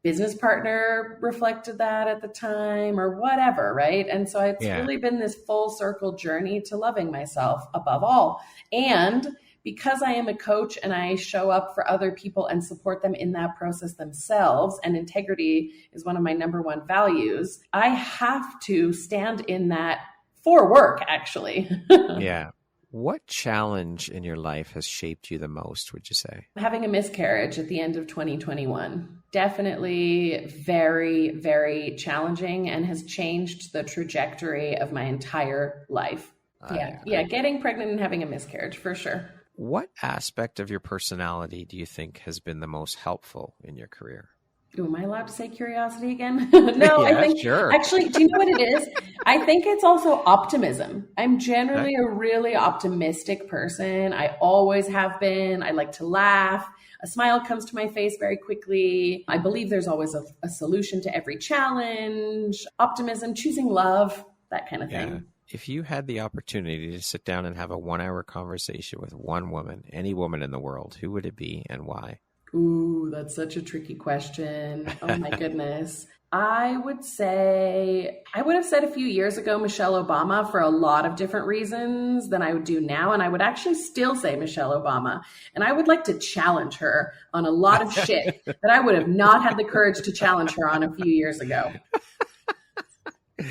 business partner reflected that at the time or whatever, right? And so it's really been this full circle journey to loving myself above all. And because I am a coach and I show up for other people and support them in that process themselves, and integrity is one of my number one values, I have to stand in that for work, actually. Yeah. What challenge in your life has shaped you the most, would you say? Having a miscarriage at the end of 2021. Definitely very, very challenging and has changed the trajectory of my entire life. Getting pregnant and having a miscarriage, for sure. What aspect of your personality do you think has been the most helpful in your career? Ooh, am I allowed to say curiosity again? No, I think, sure. Actually, do you know what it is? I think it's also optimism. I'm generally a really optimistic person. I always have been. I like to laugh. A smile comes to my face very quickly. I believe there's always a solution to every challenge. Optimism, choosing love, that kind of thing. If you had the opportunity to sit down and have a 1-hour conversation with one woman, any woman in the world, who would it be and why? Ooh, that's such a tricky question. Oh my goodness. I would have said a few years ago, Michelle Obama, for a lot of different reasons than I would do now. And I would actually still say Michelle Obama. And I would like to challenge her on a lot of shit that I would have not had the courage to challenge her on a few years ago.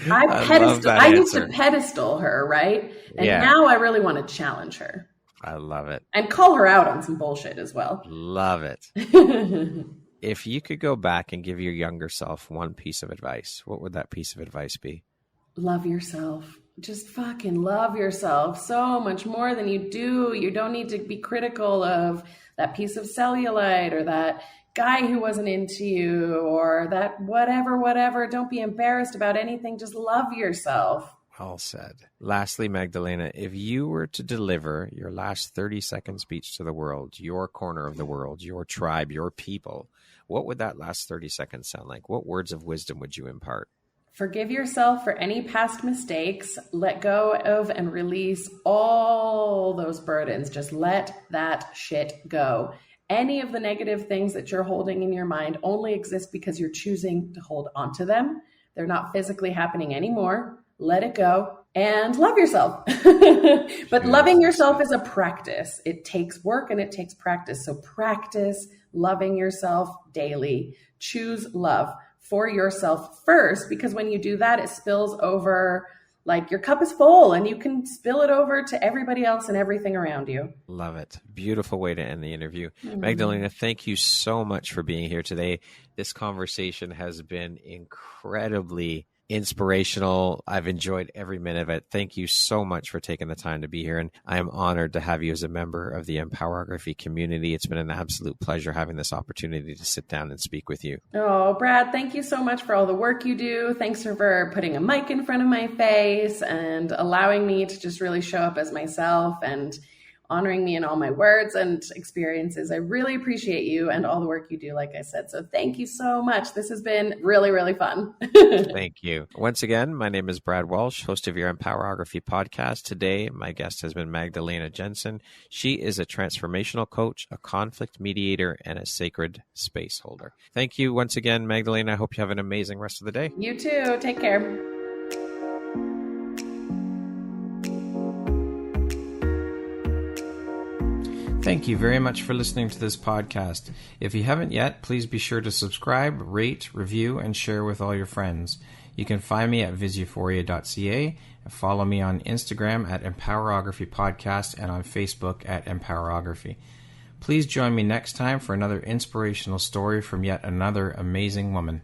I used to pedestal her, right? And now I really want to challenge her. I love it. And call her out on some bullshit as well. Love it. If you could go back and give your younger self one piece of advice, what would that piece of advice be? Love yourself. Just fucking love yourself so much more than you do. You don't need to be critical of that piece of cellulite or that guy who wasn't into you or that whatever. Don't be embarrassed about anything. Just love yourself. Well said. Lastly, Magdalena, if you were to deliver your last 30-second speech to the world, your corner of the world, your tribe, your people, what would that last 30 seconds sound like? What words of wisdom would you impart? Forgive yourself for any past mistakes. Let go of and release all those burdens. Just let that shit go. Any of the negative things that you're holding in your mind only exist because you're choosing to hold on to them. They're not physically happening anymore. Let it go and love yourself. But loving yourself is a practice. It takes work and it takes practice. So practice loving yourself daily. Choose love for yourself first, because when you do that, it spills over. Like your cup is full and you can spill it over to everybody else and everything around you. Love it. Beautiful way to end the interview. Magdalena, thank you so much for being here today. This conversation has been incredibly inspirational. I've enjoyed every minute of it. Thank you so much for taking the time to be here. And I am honored to have you as a member of the Empowerography community. It's been an absolute pleasure having this opportunity to sit down and speak with you. Oh, Brad, thank you so much for all the work you do. Thanks for putting a mic in front of my face and allowing me to just really show up as myself and honoring me in all my words and experiences. I really appreciate you and all the work you do, like I said. So thank you so much. This has been really, really fun. Thank you. Once again, my name is Brad Walsh, host of your Empowerography Podcast. Today, my guest has been Magdalena Jensen. She is a transformational coach, a conflict mediator, and a sacred space holder. Thank you once again, Magdalena. I hope you have an amazing rest of the day. You too. Take care. Thank you very much for listening to this podcast. If you haven't yet, please be sure to subscribe, rate, review, and share with all your friends. You can find me at viseuphoria.ca and follow me on Instagram at Empowerography Podcast and on Facebook at Empowerography. Please join me next time for another inspirational story from yet another amazing woman.